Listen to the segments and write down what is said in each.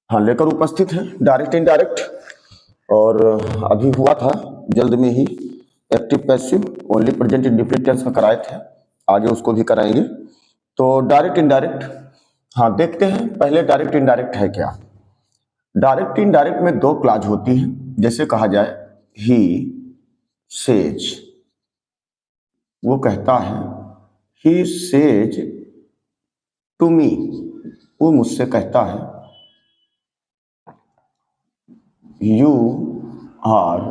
हाँ लेकर उपस्थित हैं डायरेक्ट इनडायरेक्ट। और अभी हुआ था जल्द में ही active passive only present indefinite tense का कराए थे, आगे उसको भी कराएंगे। तो डायरेक्ट इनडायरेक्ट, हाँ देखते हैं पहले डायरेक्ट इनडायरेक्ट है क्या। डायरेक्ट इनडायरेक्ट में दो क्लाज होती हैं। जैसे कहा जाए ही सेज, वो कहता है ही सेज टू मी, वो मुझसे कहता है यू आर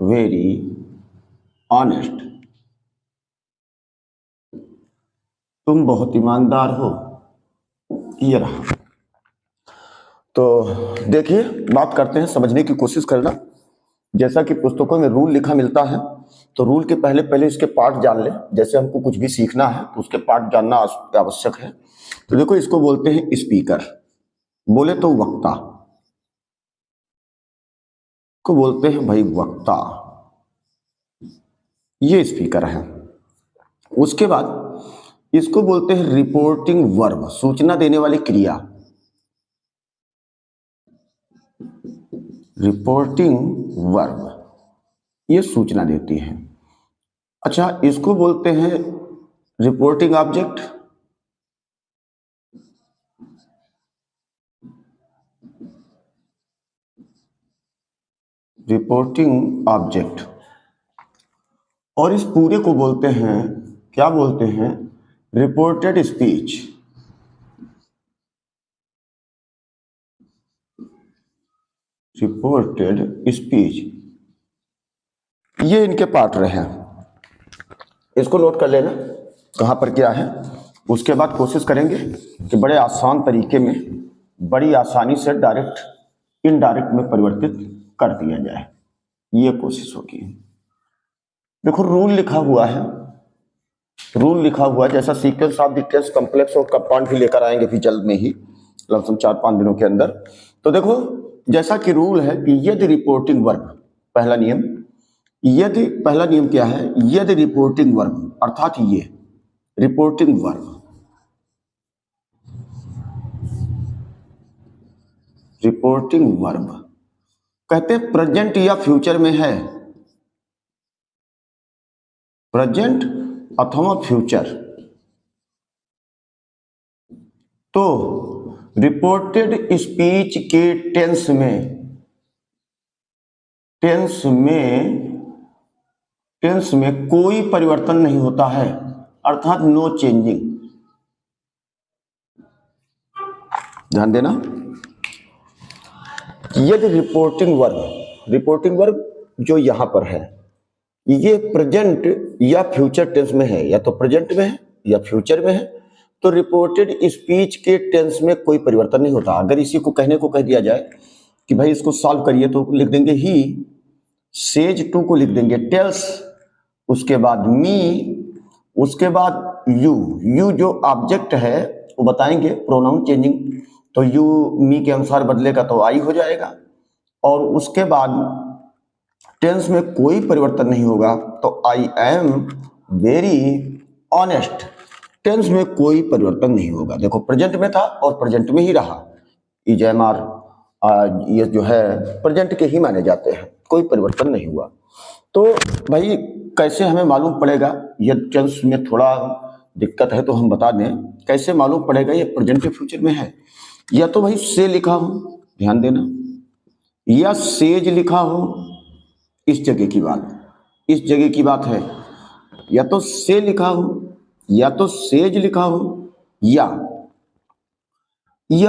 वेरी ऑनेस्ट, तुम बहुत ईमानदार हो। ये रहा। तो देखिए बात करते हैं, समझने की कोशिश करना। जैसा कि पुस्तकों में रूल लिखा मिलता है, तो रूल के पहले पहले इसके पार्ट जान ले। जैसे हमको कुछ भी सीखना है तो उसके पार्ट जानना आवश्यक है। तो देखो इसको बोलते हैं स्पीकर, बोले तो वक्ता को बोलते हैं भाई वक्ता, ये स्पीकर है। उसके बाद इसको बोलते हैं रिपोर्टिंग वर्ब, सूचना देने वाली क्रिया। रिपोर्टिंग वर्ब ये सूचना देती है। अच्छा इसको बोलते हैं रिपोर्टिंग ऑब्जेक्ट। रिपोर्टिंग ऑब्जेक्ट, और इस पूरे को बोलते हैं, क्या बोलते हैं, रिपोर्टेड स्पीच। रिपोर्टेड स्पीच, ये इनके पार्ट रहे हैं। इसको नोट कर लेना कहाँ पर क्या है। उसके बाद कोशिश करेंगे कि बड़े आसान तरीके में, बड़ी आसानी से डायरेक्ट इनडायरेक्ट में परिवर्तित कर दिया जाए, ये कोशिश होगी। देखो रूल लिखा हुआ है, रूल लिखा हुआ है जैसा सीक्वेंस ऑफ डिटेल्स कॉम्प्लेक्स और कंपाउंड भी लेकर आएंगे फिर जल्द में ही, लगभग 4-5 दिनों के अंदर। तो देखो जैसा कि रूल है कि यदि रिपोर्टिंग वर्ब, पहला नियम, यदि पहला नियम क्या है, यदि रिपोर्टिंग वर्ब अर्थात ये रिपोर्टिंग वर्ब, रिपोर्टिंग वर्ब कहते हैं प्रेजेंट या फ्यूचर में है, प्रेजेंट अथवा फ्यूचर, तो रिपोर्टेड स्पीच के टेंस में, टेंस में कोई परिवर्तन नहीं होता है, अर्थात नो चेंजिंग। ध्यान देना, यदि रिपोर्टिंग वर्ब जो यहां पर है ये प्रेजेंट या फ्यूचर टेंस में है, या तो प्रेजेंट में है या फ्यूचर में है, तो रिपोर्टेड स्पीच के टेंस में कोई परिवर्तन नहीं होता। अगर इसी को कहने को कह दिया जाए कि भाई इसको सॉल्व करिए, तो लिख देंगे ही सेज टू को लिख देंगे टेल्स, उसके बाद मी, उसके बाद यू जो ऑब्जेक्ट है वो बताएंगे प्रोनाउन चेंजिंग, तो यू मी के अनुसार बदलेगा तो आई हो जाएगा, और उसके बाद टेंस में कोई परिवर्तन नहीं होगा तो I am very honest, tense में कोई परिवर्तन नहीं होगा। देखो प्रेजेंट में था और प्रेजेंट में ही रहा, इज एम आर ये जो है प्रेजेंट के ही माने जाते हैं, कोई परिवर्तन नहीं हुआ। तो भाई कैसे हमें मालूम पड़ेगा, ये टेंस में थोड़ा दिक्कत है तो हम बता दें कैसे मालूम पड़ेगा ये प्रेजेंट या फ्यूचर में है। या तो भाई से लिखा हो, ध्यान देना, या सेज लिखा हो, इस जगह की बात, इस जगह की बात है, या तो से लिखा हो या तो सेज लिखा हो, या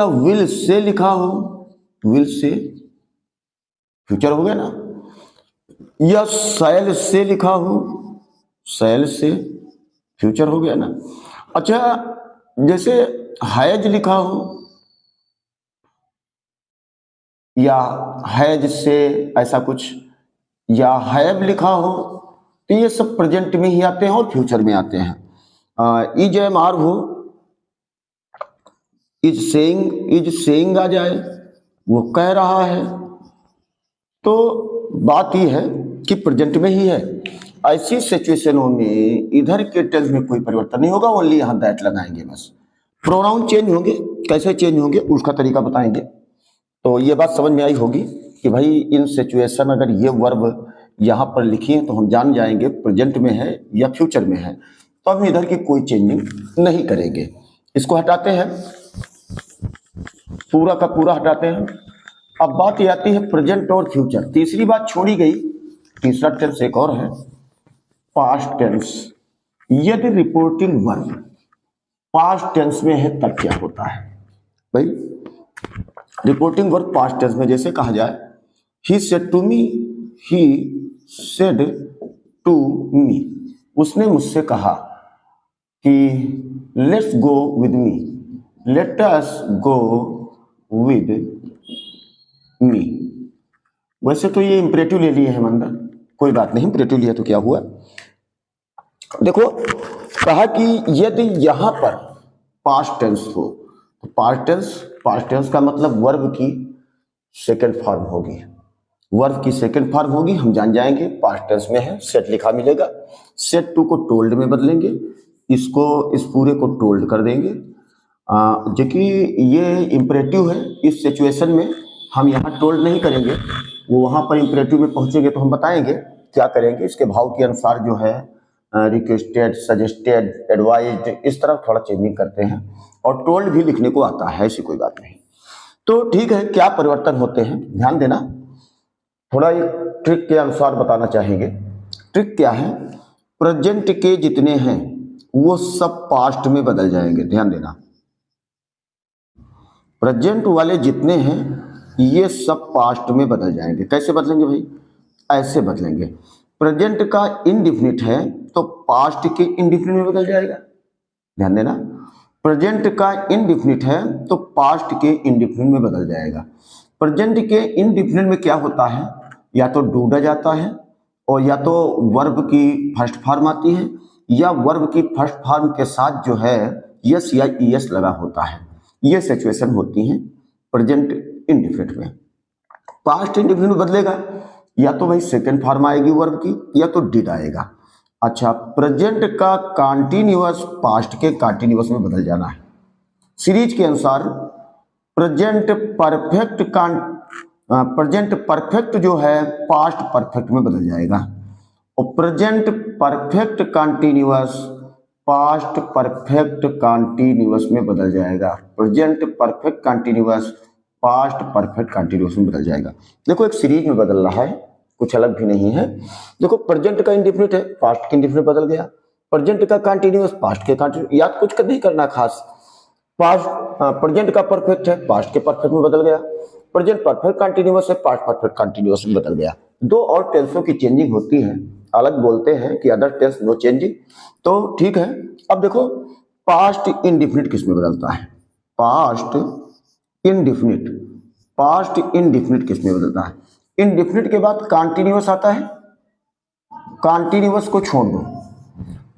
विल से लिखा हो, विल से फ्यूचर हो गया ना, या शैल से लिखा हो, शैल से फ्यूचर हो गया ना। अच्छा जैसे हैज लिखा हो या हैज से ऐसा कुछ, या हैव लिखा हो, तो ये सब प्रेजेंट में ही आते हैं और फ्यूचर में आते हैं। इज एम आर हो, इज सेइंग आ जाए, वो कह रहा है, तो बात यह है कि प्रेजेंट में ही है। ऐसी सिचुएशनों में इधर के टेंस में कोई परिवर्तन नहीं होगा, ओनली यहां दैट लगाएंगे बस। प्रोनाउन चेंज होंगे, कैसे चेंज होंगे उसका तरीका बताएंगे। तो ये बात समझ में आई होगी कि भाई इन सिचुएशन अगर ये वर्ब यहाँ पर लिखी है तो हम जान जाएंगे प्रेजेंट में है या फ्यूचर में है, तो हम इधर की कोई चेंजिंग नहीं करेंगे। इसको हटाते हैं, पूरा का पूरा हटाते हैं। अब बात ये आती है प्रेजेंट और फ्यूचर। तीसरी बात छोड़ी गई, तीसरा टेंस एक और है, पास्ट टेंस। यदि रिपोर्टिंग वर्ब पास्ट टेंस में है तब क्या होता है भाई? रिपोर्टिंग वर्ब पास्ट टेंस में जैसे कहा जाए he said to me, he said to me, उसने मुझसे कहा कि let's go with me, let us go with me. वैसे तो ये इंपरेटिव ले लिए हैं मंदर, कोई बात नहीं, इंपरेटिव लिया तो क्या हुआ। देखो कहा कि यदि यहां पर पास्ट टेंस हो तो पास्ट टेंस का मतलब वर्ब की सेकंड फॉर्म होगी, वर्ब की सेकंड फॉर्म होगी, हम जान जाएंगे पास्ट टेंस में है, सेट लिखा मिलेगा। सेट टू को टोल्ड में बदलेंगे, इसको इस पूरे को टोल्ड कर देंगे। जो कि ये इंपरेटिव है, इस सिचुएशन में हम यहाँ टोल्ड नहीं करेंगे, वो वहाँ पर इंपरेटिव में पहुँचेंगे तो हम बताएंगे क्या करेंगे। इसके भाव के अनुसार जो है रिक्वेस्टेड, सजेस्टेड, एडवाइज्ड, इस तरह थोड़ा चेंजिंग करते हैं, और टोल्ड भी लिखने को आता है, ऐसी कोई बात नहीं। तो ठीक है, क्या परिवर्तन होते हैं ध्यान देना, थोड़ा एक ट्रिक के अनुसार बताना चाहेंगे। ट्रिक क्या है? प्रेजेंट के जितने हैं वो सब पास्ट में बदल जाएंगे, ध्यान देना। प्रेजेंट वाले जितने हैं ये सब पास्ट में बदल जाएंगे। कैसे बदलेंगे भाई? ऐसे बदलेंगे, प्रेजेंट का इंडिफिनिट है तो पास्ट के इंडिफिनिट में बदल जाएगा, ध्यान देना। प्रेजेंट का इंडिफिनिट है तो पास्ट के इंडिफिनिट में बदल जाएगा। प्रेजेंट के इंडिफिनिट में क्या होता है, या तो डूडा जाता है, और या तो वर्ब की फर्स्ट फॉर्म आती है, या वर्ब की फर्स्ट फॉर्म के साथ जो है यस या ईएस लगा होता है। ये सिचुएशन होती है प्रेजेंट इंडिफिनिट में। पास्ट इंडिफिनिट बदलेगा, या तो भाई सेकंड फॉर्म आएगी वर्ब की, या तो डिड आएगा। अच्छा, प्रेजेंट का कॉन्टिन्यूअस पास्ट के कॉन्टिन्यूअस में बदल जाना है। सीरीज के अनुसार प्रेजेंट परफेक्ट जो है पास्ट परफेक्ट में बदल जाएगा, और present perfect continuous past perfect continuous में बदल जाएगा। Present perfect continuous past perfect continuous में बदल जाएगा। देखो एक सीरीज में बदल रहा है, कुछ अलग भी नहीं है। देखो प्रेजेंट का इंडिफिनिट है, पास्ट का इंडिफिनिट बदल गया, प्रेजेंट का कॉन्टिन्यूअस पास्ट के कॉन्टिन्यूअस, याद कुछ नहीं करना खास। पास्ट प्रेजेंट का परफेक्ट है, पास्ट के परफेक्ट में बदल गया, प्रेजेंट परफेक्ट कॉन्टिन्यूअस है, पास्ट परफेक्ट कॉन्टिन्यूअस में बदल गया। दो और टेंसों की चेंजिंग होती है, अलग बोलते हैं कि अदर टेंस नो चेंजिंग, तो ठीक है। अब देखो पास्ट इंडिफिनिट किस में बदलता है? पास्ट इंडिफिनिट किस में बदलता है? इंडिफिनिट के बाद कॉन्टिन्यूअस आता है, कॉन्टिन्यूअस को छोड़ दो,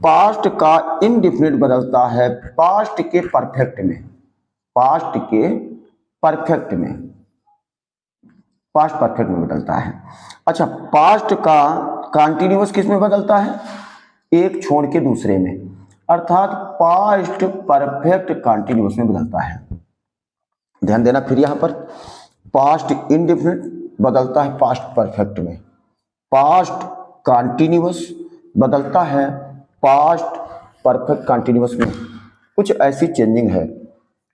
पास्ट का इंडिफिनिट बदलता है पास्ट के परफेक्ट में, पास्ट परफेक्ट में बदलता है। अच्छा, पास्ट का कॉन्टिन्यूअस किस में बदलता है? एक छोड़ के दूसरे में, अर्थात पास्ट परफेक्ट कॉन्टिन्यूअस में बदलता है। ध्यान देना, फिर यहां पर पास्ट इंडिफिनिट बदलता है पास्ट परफेक्ट में, पास्ट कॉन्टिन्यूअस बदलता है पास्ट परफेक्ट कॉन्टिन्यूअस में। कुछ ऐसी चेंजिंग है,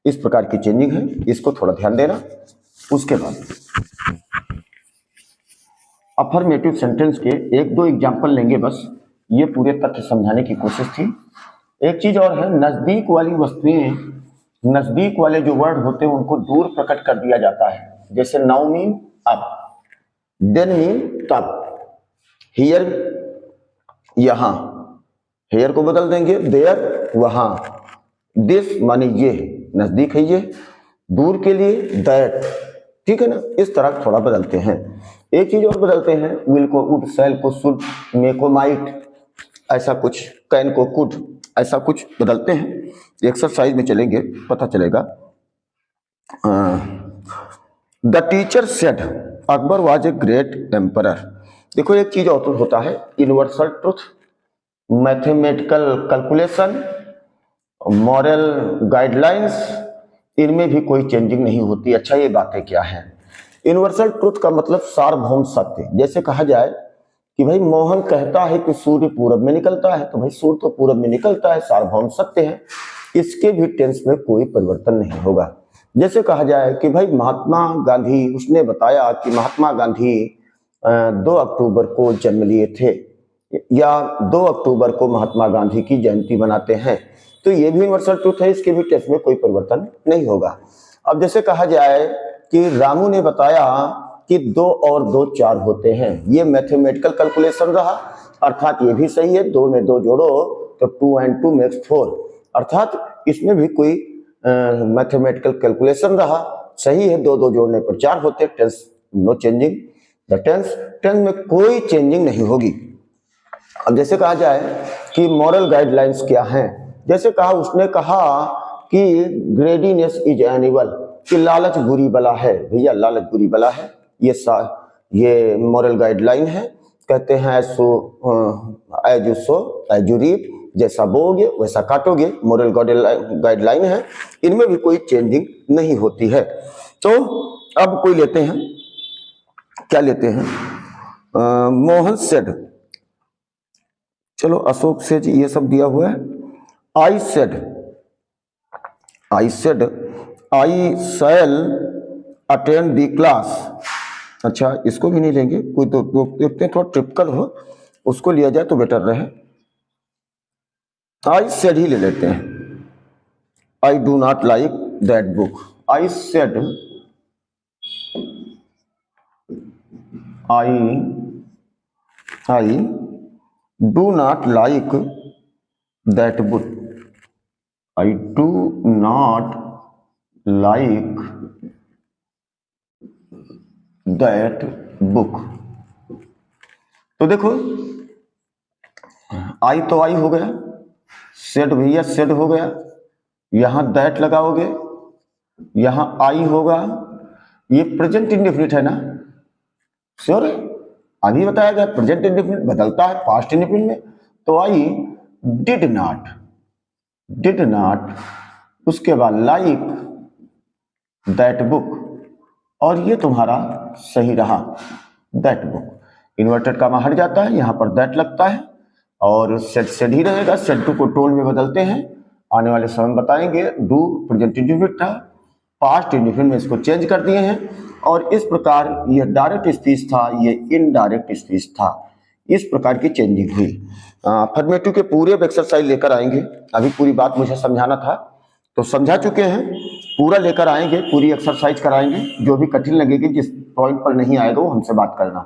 इस प्रकार की चेंजिंग है, इसको थोड़ा ध्यान देना। उसके बाद अफर्मेटिव सेंटेंस के एक दो एग्जाम्पल लेंगे बस, ये पूरे तथ्य समझाने की कोशिश थी। एक चीज और है, नजदीक वाली वस्तुएं, नजदीक वाले जो वर्ड होते हैं उनको दूर प्रकट कर दिया जाता है। जैसे नाउ मीन अब, देन मीन तब, हियर यहां, हेयर को बदल देंगे देयर वहां, दिस माने ये, नजदीक है ये, दूर के लिए दैट, ठीक है ना। इस तरह थोड़ा बदलते हैं। एक चीज और बदलते हैं, विल को वुड, शैल को शुड, मे को माइट, ऐसा कुछ, कैन को कुड, ऐसा कुछ बदलते हैं। एक्सरसाइज में चलेंगे पता चलेगा। The teacher said Akbar was a great emperor. देखो एक चीज और होता है, universal truth, mathematical calculation, moral guidelines, इनमें भी कोई चेंजिंग नहीं होती। अच्छा, ये बातें क्या है? यूनिवर्सल ट्रुथ का मतलब सार्वभौम सत्य। जैसे कहा जाए कि भाई मोहन कहता है कि सूर्य पूरब में निकलता है, तो भाई सूर्य तो पूरब में निकलता है, सार्वभौम सत्य है, इसके भी टेंस में कोई परिवर्तन नहीं होगा। जैसे कहा जाए कि भाई महात्मा गांधी, उसने बताया कि महात्मा गांधी 2 अक्टूबर को जन्म लिए थे, या 2 अक्टूबर को महात्मा गांधी की जयंती मनाते हैं, तो ये भी यूनिवर्सल ट्रुथ है, इसके भी टेंस में कोई परिवर्तन नहीं होगा। अब जैसे कहा जाए कि रामू ने बताया कि 2 और 2 4 होते हैं, ये मैथमेटिकल कैलकुलेशन रहा, अर्थात ये भी सही है, 2 में 2 जोड़ो तो 2 and 2 makes 4, अर्थात इसमें भी कोई मैथमेटिकल कैलकुलेशन रहा, सही है, 2 2 जोड़ने पर 4 होते, tense no changing, the tense में कोई चेंजिंग नहीं होगी। अब जैसे कहा जाए कि मॉरल गाइडलाइंस क्या हैं, जैसे कहा, उसने कहा कि ग्रेडीनेस इज एनिमल, कि लालच बुरी बला है, भैया लालच बुरी बला है, ये मॉरल गाइडलाइन है। कहते हैं so as you sow as you reap, जैसा बोओगे वैसा काटोगे, मॉरल गाइडलाइन है, इनमें भी कोई चेंजिंग नहीं होती है। तो अब कोई लेते हैं, क्या लेते हैं, मोहन सेड, चलो अशोक से ये सब दिया हुआ है। I said I shall attend the class, अच्छा इसको भी नहीं लेंगे, कोई तो देखते हैं थोड़ा ट्रिपिकल हो, उसको लिया जाए तो बेटर रहे, आई सेड ही ले लेते हैं। I do not like that book, I said I do not like that book, I do not like that book. तो देखो आई तो आई हो गया, सेड भैया सेड हो गया, यहां दैट लगाओगे, यहां आई होगा, ये प्रेजेंट इंडेफिनिट है ना, श्योर है, अभी बताया गया प्रेजेंट इंडेफिनिट बदलता है पास्ट इंडेफिनिट में, तो आई डिड नॉट, उसके बाद लाइक दैट बुक, और ये तुम्हारा सही रहा, दैट बुक, इन्वर्टेड कामा हट जाता है, यहां पर दैट लगता है, और सेड ही रहेगा, सेड टू को टोल में बदलते हैं, आने वाले समय में बताएंगे। डू प्रेजेंट इंडेफिनिट था, पास्ट इंडेफिनिट में इसको चेंज कर दिए हैं, और इस प्रकार यह डायरेक्ट स्पीच था, ये इनडायरेक्ट स्पीच था, इस प्रकार की चेंजिंग हुई। फॉर्मेटिव के पूरे एक्सरसाइज लेकर आएंगे, अभी पूरी बात मुझे समझाना था तो समझा चुके हैं, पूरा लेकर आएंगे, पूरी एक्सरसाइज कराएंगे, जो भी कठिन लगेगी, जिस पॉइंट पर नहीं आएगा वो हमसे बात करना।